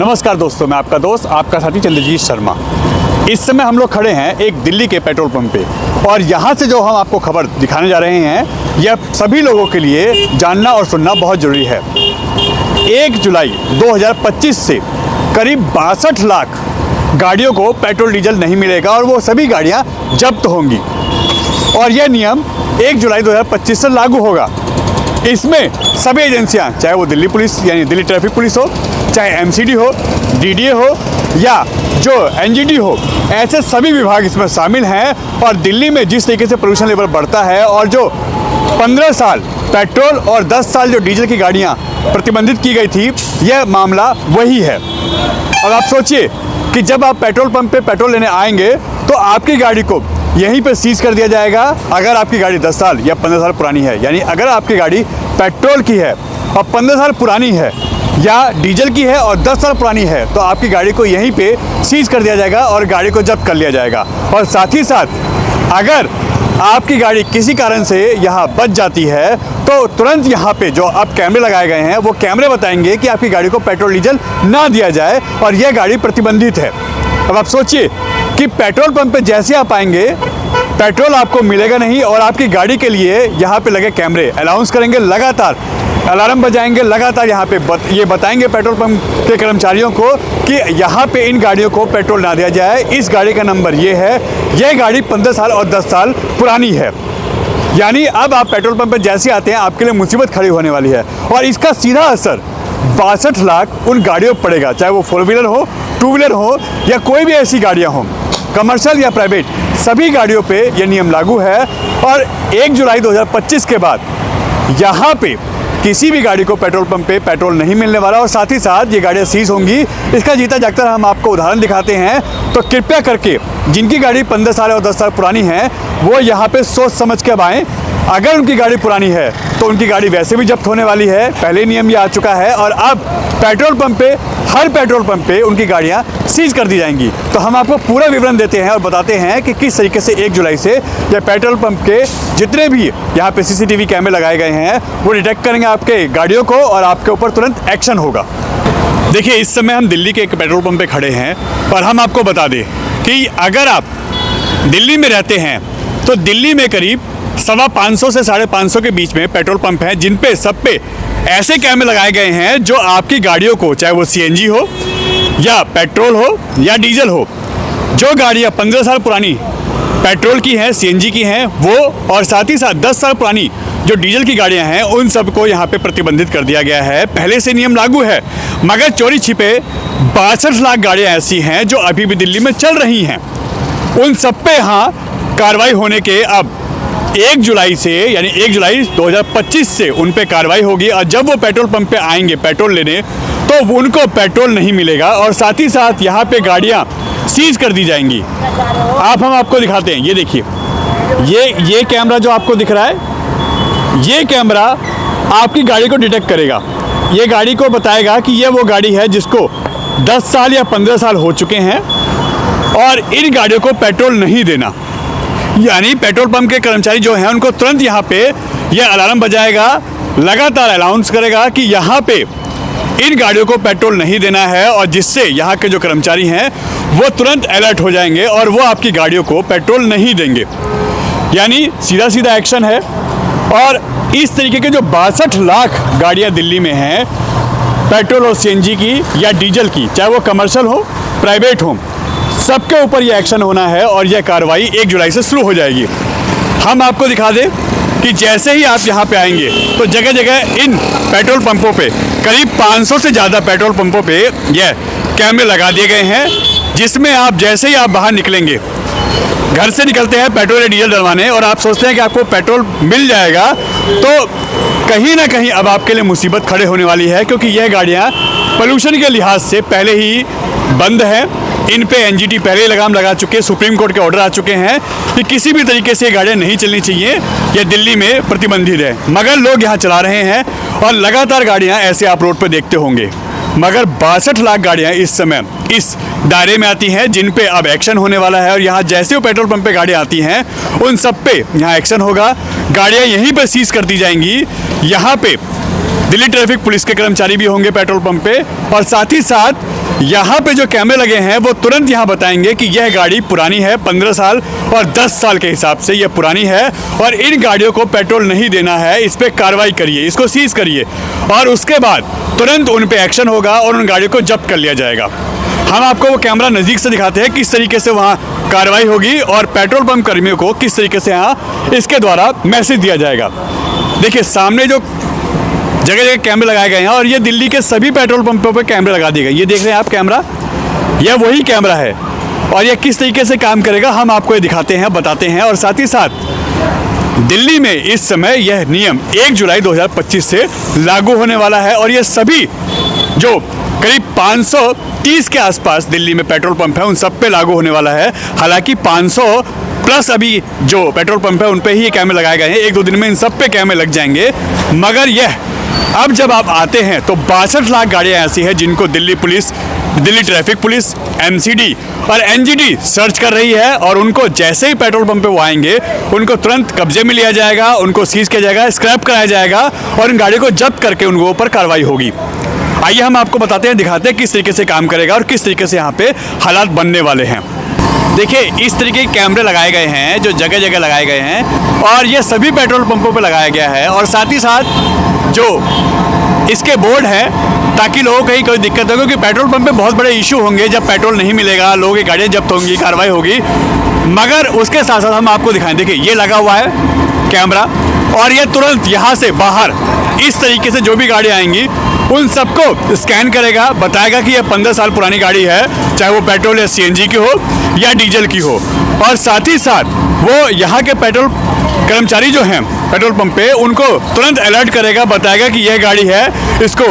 नमस्कार दोस्तों, मैं आपका दोस्त आपका साथी चंद्रजीत शर्मा। इस समय हम लोग खड़े हैं एक दिल्ली के पेट्रोल पंप पे और यहाँ से जो हम आपको खबर दिखाने जा रहे हैं यह सभी लोगों के लिए जानना और सुनना बहुत ज़रूरी है। 1 जुलाई 2025 से करीब 62 लाख गाड़ियों को पेट्रोल डीजल नहीं मिलेगा और वो सभी गाड़ियाँ जब्त होंगी और यह नियम 1 जुलाई 2025 से लागू होगा। इसमें सभी एजेंसियां, चाहे वो दिल्ली पुलिस यानी दिल्ली ट्रैफिक पुलिस हो, चाहे एमसीडी हो, डीडीए हो या जो एनजीटी हो, ऐसे सभी विभाग इसमें शामिल हैं। और दिल्ली में जिस तरीके से पोल्यूशन लेवल बढ़ता है और जो 15 साल पेट्रोल और 10 साल जो डीजल की गाड़ियां प्रतिबंधित की गई थी, यह मामला वही है। अब आप सोचिए कि जब आप पेट्रोल पंप पे पेट्रोल लेने आएंगे तो आपकी गाड़ी को यहीं पे सीज कर दिया जाएगा अगर आपकी गाड़ी 10 साल या 15 साल पुरानी है। यानी अगर आपकी गाड़ी पेट्रोल की है और 15 साल पुरानी है या डीजल की है और 10 साल पुरानी है तो आपकी गाड़ी को यहीं पे सीज कर दिया जाएगा और गाड़ी को जब्त कर लिया जाएगा। और साथ ही साथ अगर आपकी गाड़ी किसी कारण से यहाँ बच जाती है तो तुरंत यहाँ पे जो अब कैमरे लगाए गए हैं वो कैमरे बताएंगे कि आपकी गाड़ी को पेट्रोल डीजल ना दिया जाए और यह गाड़ी प्रतिबंधित है। अब आप सोचिए कि पेट्रोल पंप पे जैसे आप आएंगे पेट्रोल आपको मिलेगा नहीं और आपकी गाड़ी के लिए यहाँ पे लगे कैमरे अनाउंस करेंगे, लगातार अलार्म बजाएंगे, लगातार यहाँ पे ये बताएंगे पेट्रोल पंप के कर्मचारियों को कि यहाँ पे इन गाड़ियों को पेट्रोल ना दिया जाए, इस गाड़ी का नंबर ये है, यह गाड़ी 15 साल और 10 साल पुरानी है। यानी अब आप पेट्रोल पंप पे जैसे आते हैं आपके लिए मुसीबत खड़ी होने वाली है और इसका सीधा असर 62 लाख उन गाड़ियों पर पड़ेगा, चाहे वो 4 व्हीलर हो, 2 व्हीलर हो या कोई भी ऐसी गाड़ियाँ हों, कमर्शियल या प्राइवेट, सभी गाड़ियों पे ये नियम लागू है। और 1 जुलाई 2025 के बाद यहाँ पे किसी भी गाड़ी को पेट्रोल पंप पे पेट्रोल नहीं मिलने वाला और साथ ही साथ ये गाड़ियाँ सीज होंगी। इसका जीता जागता हम आपको उदाहरण दिखाते हैं, तो कृपया करके जिनकी गाड़ी 15 साल और 10 साल पुरानी है वो यहाँ पे सोच समझ के अब आएँ। अगर उनकी गाड़ी पुरानी है तो उनकी गाड़ी वैसे भी जब्त होने वाली है, पहले नियम ये आ चुका है और अब पेट्रोल पंप पे, हर पेट्रोल पंप पे उनकी गाड़ियाँ सीज कर दी जाएंगी। तो हम आपको पूरा विवरण देते हैं और बताते हैं कि किस तरीके से 1 जुलाई से ये पेट्रोल पंप के जितने भी यहाँ पे सीसीटीवी कैमरे लगाए गए हैं वो डिटेक्ट करेंगे आपके गाड़ियों को और आपके ऊपर तुरंत एक्शन होगा। देखिए, इस समय हम दिल्ली के एक पेट्रोल पंप पे खड़े हैं और हम आपको बता दें कि अगर आप दिल्ली में रहते हैं तो दिल्ली में करीब 550 से 550 के बीच में पेट्रोल पंप हैं जिन पे सब पे ऐसे कैमरे लगाए गए हैं जो आपकी गाड़ियों को, चाहे वो सीएनजी हो या पेट्रोल हो या डीजल हो, जो गाड़ियाँ 15 साल पुरानी पेट्रोल की हैं, सीएनजी की हैं वो, और साथ ही साथ 10 साल पुरानी जो डीजल की गाड़ियाँ हैं उन सबको यहाँ पे प्रतिबंधित कर दिया गया है। पहले से नियम लागू है मगर चोरी छिपे 62 लाख गाड़ियाँ ऐसी हैं जो अभी भी दिल्ली में चल रही हैं। उन सब पे यहाँ कार्रवाई होने के अब 1 जुलाई से यानी 1 जुलाई 2025 से उन पे कार्रवाई होगी और जब वो पेट्रोल पंप पे आएंगे पेट्रोल लेने तो उनको पेट्रोल नहीं मिलेगा और साथ ही साथ यहाँ पे गाड़ियाँ सीज कर दी जाएंगी। आप हम आपको दिखाते हैं, ये देखिए, ये कैमरा जो आपको दिख रहा है, ये कैमरा आपकी गाड़ी को डिटेक्ट करेगा। ये गाड़ी को बताएगा कि ये वो गाड़ी है जिसको 10 साल या 15 साल हो चुके हैं और इन गाड़ियों को पेट्रोल नहीं देना। यानी पेट्रोल पंप के कर्मचारी जो हैं उनको तुरंत यहाँ पे यह अलार्म बजाएगा, लगातार अनाउंस करेगा कि यहाँ पे इन गाड़ियों को पेट्रोल नहीं देना है और जिससे यहाँ के जो कर्मचारी हैं वो तुरंत अलर्ट हो जाएंगे और वो आपकी गाड़ियों को पेट्रोल नहीं देंगे। यानी सीधा सीधा एक्शन है। और इस तरीके के जो 62 लाख गाड़ियाँ दिल्ली में हैं पेट्रोल और सीएनजी की या डीजल की, चाहे वो कमर्शियल हो, प्राइवेट हो, सबके ऊपर ये एक्शन होना है और यह कार्रवाई 1 जुलाई से शुरू हो जाएगी। हम आपको दिखा दें कि जैसे ही आप यहाँ पे आएंगे तो जगह जगह इन पेट्रोल पंपों पे करीब 500 से ज़्यादा पेट्रोल पंपों पे यह कैमरे लगा दिए गए हैं जिसमें आप जैसे ही आप बाहर निकलेंगे, घर से निकलते हैं पेट्रोल या डीजल डलवाने और आप सोचते हैं कि आपको पेट्रोल मिल जाएगा, तो कहीं ना कहीं अब आपके लिए मुसीबत खड़े होने वाली है क्योंकि यह गाड़ियाँ पोल्यूशन के लिहाज से पहले ही बंद हैं। इन पे एनजीटी पहले ही लगाम लगा चुके हैं, सुप्रीम कोर्ट के ऑर्डर आ चुके हैं कि किसी भी तरीके से ये गाड़ियाँ नहीं चलनी चाहिए, ये दिल्ली में प्रतिबंधित है। मगर लोग यहाँ चला रहे हैं और लगातार गाड़ियाँ ऐसे आप रोड पर देखते होंगे। मगर 62 लाख गाड़ियाँ इस समय इस दायरे में आती हैं जिन पे अब एक्शन होने वाला है और यहाँ जैसे वो पेट्रोल पंप पे गाड़ियाँ आती हैं उन सब पे यहाँ एक्शन होगा। गाड़ियाँ यहीं पर सीज कर दी जाएंगी। यहाँ पे दिल्ली ट्रैफिक पुलिस के कर्मचारी भी होंगे पेट्रोल पंप पे और साथ ही साथ यहाँ पे जो कैमरे लगे हैं वो तुरंत यहाँ बताएंगे कि यह गाड़ी पुरानी है, 15 साल और 10 साल के हिसाब से यह पुरानी है और इन गाड़ियों को पेट्रोल नहीं देना है, इस पर कार्रवाई करिए, इसको सीज करिए और उसके बाद तुरंत उन पे एक्शन होगा और उन गाड़ियों को जब्त कर लिया जाएगा। हम आपको वो कैमरा नज़दीक से दिखाते हैं किस तरीके से वहाँ कार्रवाई होगी और पेट्रोल पंप कर्मियों को किस तरीके से यहाँ इसके द्वारा मैसेज दिया जाएगा। देखिए सामने जो जगह जगह कैमरे लगाए गए हैं और ये दिल्ली के सभी पेट्रोल पंपों पे कैमरे लगा दिए गए। ये देख रहे हैं आप कैमरा, यह वही कैमरा है और यह किस तरीके से काम करेगा हम आपको ये दिखाते हैं, बताते हैं। और साथ ही साथ दिल्ली में इस समय यह नियम 1 जुलाई 2025 से लागू होने वाला है और ये सभी जो करीब 530 के आसपास दिल्ली में पेट्रोल पंप है उन सब पे लागू होने वाला है। हालांकि 500 प्लस अभी जो पेट्रोल पंप है उन पे ही ये कैमरे लगाए गए हैं, 1-2 दिन में इन सब पे कैमरे लग जाएंगे। मगर यह अब जब आप आते हैं तो 62 लाख गाड़ियाँ ऐसी हैं जिनको Delhi police, Delhi traffic police, MCD और एनजीटी सर्च कर रही है और उनको जैसे ही पेट्रोल पंप पे वो आएंगे उनको तुरंत कब्जे में लिया जाएगा, उनको सीज किया जाएगा, स्क्रैप कराया जाएगा और इन गाड़ियों को जब्त करके उनके ऊपर कार्रवाई होगी। आइए हम आपको बताते हैं, दिखाते हैं किस तरीके से काम करेगा और किस तरीके से यहाँ पे हालात बनने वाले हैं। देखिए इस तरीके के कैमरे लगाए गए हैं जो जगह जगह लगाए गए हैं और ये सभी पेट्रोल पंपों पे लगाया गया है और साथ ही साथ जो इसके बोर्ड है ताकि लोगों को कहीं कोई दिक्कत हो, क्योंकि पेट्रोल पंप पे बहुत बड़े इशू होंगे जब पेट्रोल नहीं मिलेगा, लोगों की गाड़ियाँ जब्त होंगी, कार्रवाई होगी। मगर उसके साथ साथ हम आपको दिखाएं, देखिए ये लगा हुआ है कैमरा और ये तुरंत यहाँ से बाहर इस तरीके से जो भी गाड़ी आएंगी उन सबको स्कैन करेगा, बताएगा कि ये 15 साल पुरानी गाड़ी है, चाहे वो पेट्रोल या सीएनजी की हो या डीजल की हो। और साथ ही साथ वो यहाँ के पेट्रोल कर्मचारी जो हैं पेट्रोल पंप पे उनको तुरंत अलर्ट करेगा, बताएगा कि यह गाड़ी है, इसको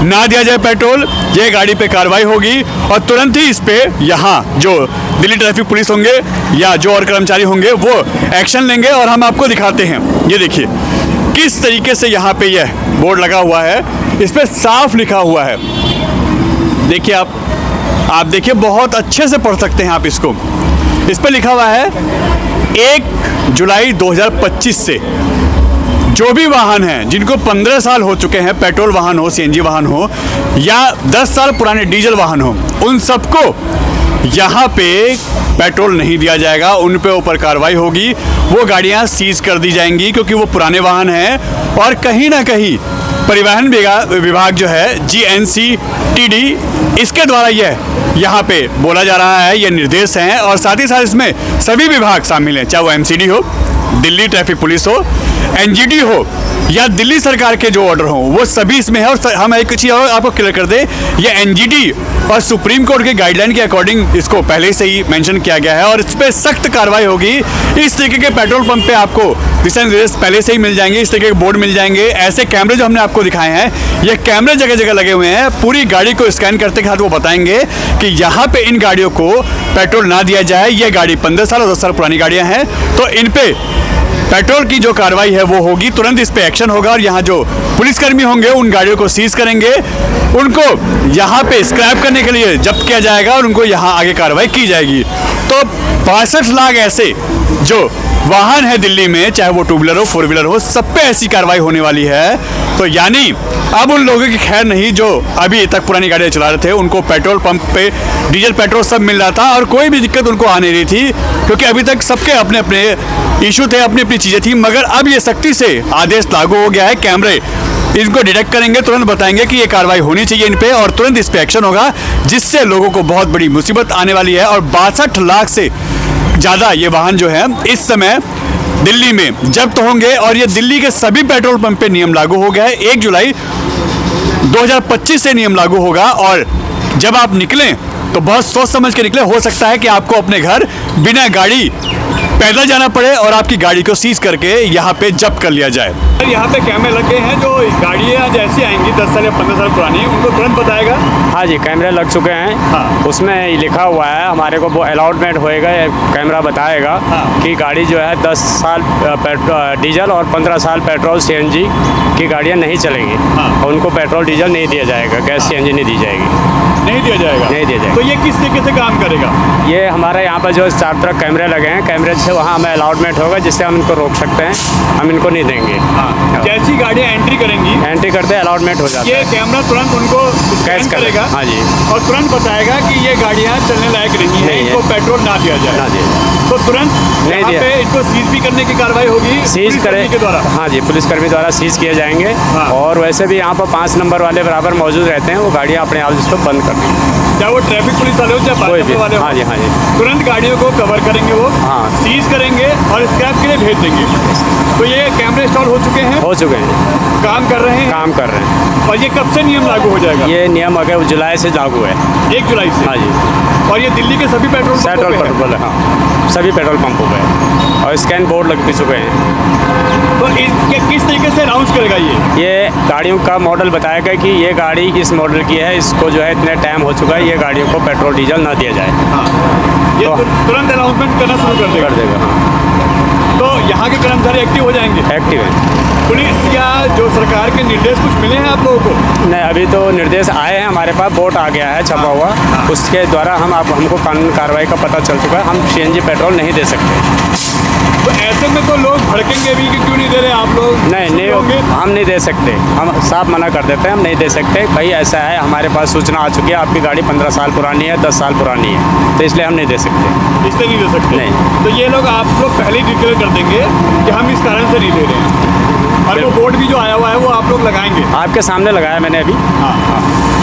ना दिया जाए पेट्रोल, यह गाड़ी पे कार्रवाई होगी और तुरंत ही इस पे यहाँ जो दिल्ली ट्रैफिक पुलिस होंगे या जो और कर्मचारी होंगे वो एक्शन लेंगे। और हम आपको दिखाते हैं, ये देखिए किस तरीके से यहाँ पे यह बोर्ड लगा हुआ है, इस पे साफ लिखा हुआ है। देखिए आप देखिए बहुत अच्छे से पढ़ सकते हैं आप इसको। इस पे लिखा हुआ है 1 जुलाई 2025 से जो भी वाहन हैं जिनको 15 साल हो चुके हैं, पेट्रोल वाहन हो, सीएनजी वाहन हो या 10 साल पुराने डीजल वाहन हो, उन सबको यहाँ पे पेट्रोल नहीं दिया जाएगा, उन पे ऊपर कार्रवाई होगी, वो गाड़ियाँ सीज कर दी जाएंगी क्योंकि वो पुराने वाहन हैं। और कहीं ना कहीं परिवहन विभाग जो है GNCTD इसके द्वारा यह यहाँ पे बोला जा रहा है, ये निर्देश हैं। और साथ ही साथ इसमें सभी विभाग शामिल हैं, चाहे वो MCD हो, दिल्ली ट्रैफिक पुलिस हो, NGT हो या दिल्ली सरकार के जो ऑर्डर हों, वो सभी इसमें है। और हम एक चीज़ और आपको क्लियर कर दें, ये NGT और सुप्रीम कोर्ट के गाइडलाइन के अकॉर्डिंग इसको पहले से ही मेंशन किया गया है और इस पर सख्त कार्रवाई होगी। इस तरीके के पेट्रोल पंप पे आपको दिशा निर्देश पहले से ही मिल जाएंगे, इस तरीके के बोर्ड मिल जाएंगे। ऐसे कैमरे जो हमने आपको दिखाए हैं, ये कैमरे जगह जगह लगे हुए हैं, पूरी गाड़ी को स्कैन करते के साथ वो बताएंगे कि यहाँ पे इन गाड़ियों को पेट्रोल ना दिया जाए, ये गाड़ी 15 साल और 10 साल पुरानी गाड़ियाँ हैं, तो इन पे पेट्रोल की जो कार्रवाई है वो होगी, तुरंत इस पे एक्शन होगा। और यहाँ जो पुलिसकर्मी होंगे उन गाड़ियों को सीज करेंगे, उनको यहाँ पे स्क्रैप करने के लिए जब्त किया जाएगा और उनको यहाँ आगे कार्रवाई की जाएगी। तो 62 लाख ऐसे जो वाहन है दिल्ली में, चाहे वो 2 व्हीलर हो, 4 व्हीलर हो, सब पे ऐसी कार्रवाई होने वाली है। तो यानी अब उन लोगों की खैर नहीं जो अभी तक पुरानी गाड़ियाँ चला रहे थे, उनको पेट्रोल पंप पे डीजल पेट्रोल सब मिल रहा था और कोई भी दिक्कत उनको आ नहीं रही थी, क्योंकि अभी तक सबके अपने अपने इशू थे, अपनी अपनी चीज़ें थी। मगर अब ये सख्ती से आदेश लागू हो गया है, कैमरे इनको डिटेक्ट करेंगे, तुरंत बताएंगे कि ये कार्रवाई होनी चाहिए इन पे और तुरंत इस पे एक्शन होगा, जिससे लोगों को बहुत बड़ी मुसीबत आने वाली है। और 62 लाख से ज़्यादा ये वाहन जो है इस समय दिल्ली में जब्त होंगे और ये दिल्ली के सभी पेट्रोल पंप पे नियम लागू हो गया है। 1 जुलाई 2025 से नियम लागू होगा और जब आप निकलें तो बहुत सोच समझ के निकले। हो सकता है कि आपको अपने घर बिना गाड़ी पैदल जाना पड़े और आपकी गाड़ी को सीज करके यहाँ पे जब्त कर लिया जाए। यहाँ पे कैमरे लगे हैं, जो गाड़ियाँ जैसी आएंगी 10 साल या 15 साल पुरानी, उनको तुरंत बताएगा। हाँ जी, कैमरे लग चुके हैं। हाँ। उसमें लिखा हुआ है, हमारे को वो अलॉटमेंट होएगा, कैमरा बताएगा। हाँ। कि गाड़ी जो है 10 साल डीजल और 15 साल पेट्रोल CNG की गाड़ियाँ नहीं चलेंगी। हाँ। और उनको पेट्रोल डीजल नहीं दिया जाएगा, गैस CNG नहीं दी जाएगी। नहीं दिया जाएगा। नहीं दिया जाएगा। तो ये किस तरीके से काम करेगा? ये हमारे यहाँ पर जो 4 तरफ कैमरे लगे हैं, कैमरे से वहाँ हमें अलॉटमेंट होगा जिससे हम इनको रोक सकते हैं, हम इनको नहीं देंगे। जैसी गाड़ियाँ एंट्री करेंगी, एंट्री करते अलॉटमेंट हो जाता ये है, कैमरा तुरंत उनको कैच स्कैन करेगा। हाँ जी, और तुरंत बताएगा कि ये गाड़ियाँ चलने लायक नहीं है, नहीं है। इनको पेट्रोल ना दिया जाए। ना जी, तो तुरंत नहीं यहाँ दिया। पे इनको सीज भी करने की कार्रवाई होगी सीज पुलिसकर्मी के द्वारा। हाँ जी, पुलिसकर्मी द्वारा सीज किए जाएंगे। हाँ। और वैसे भी यहाँ पर 5 नंबर वाले बराबर मौजूद रहते हैं, वो गाड़ियाँ अपने आप इसको बंद कर देंगे, चाहे वो ट्रैफिक पुलिस वाले हो चाहे कोई बाइक भी। वाले हो। हाँ जी, हाँ जी, तुरंत गाड़ियों को कवर करेंगे वो, हाँ। सीज करेंगे और स्क्रैप के लिए भेज देंगे। तो ये कैमरे इंस्टॉल हो चुके हैं, हो चुके हैं, काम कर रहे हैं। काम कर रहे हैं। और ये कब से नियम लागू हो जाएगा? ये नियम अगर जुलाई से लागू है। 1 जुलाई से। हाँ जी, और ये दिल्ली के सभी पेट्रोल पंपों पेट्रोल पे है। पंप हाँ, सभी पेट्रोल पंपों पे है। और स्कैन बोर्ड लग भी चुके हैं। तो किस तरीके से अनाउंस करेगा ये गाड़ियों का मॉडल बताएगा कि ये गाड़ी इस मॉडल की है, इसको जो है इतने टाइम हो चुका है, ये गाड़ियों को पेट्रोल डीजल ना दिया जाए। ये तो- तुरंत अनाउंसमेंट करना शुरू कर देगा। कर देगा, हाँ, तो यहाँ के कर्मचारी एक्टिव हो जाएंगे। एक्टिव है। पुलिस या जो सरकार के निर्देश कुछ मिले हैं आप लोगों को? नहीं, अभी तो निर्देश आए हैं हमारे पास, बोर्ड आ गया है छपा हुआ, उसके द्वारा हमको कानून कार्रवाई का पता चल चुका है, हम CNG पेट्रोल नहीं दे सकते। तो ऐसे में तो लोग भड़केंगे भी कि क्यों नहीं दे रहे आप लोग? नहीं होंगे। हम नहीं दे सकते, हम साफ मना कर देते हैं, हम नहीं दे सकते। भाई ऐसा है, हमारे पास सूचना आ चुकी है, आपकी गाड़ी 15 साल पुरानी है, 10 साल पुरानी है, तो इसलिए हम नहीं दे सकते। इससे नहीं दे सकते? नहीं। तो ये लोग आप लोग पहले ही डिक्लेयर कर देंगे कि हम इस कारण से नहीं दे रहे हैं, और वो बोर्ड भी जो आया हुआ है वो आप लोग लगाएंगे? आपके सामने लगाया मैंने अभी। हाँ।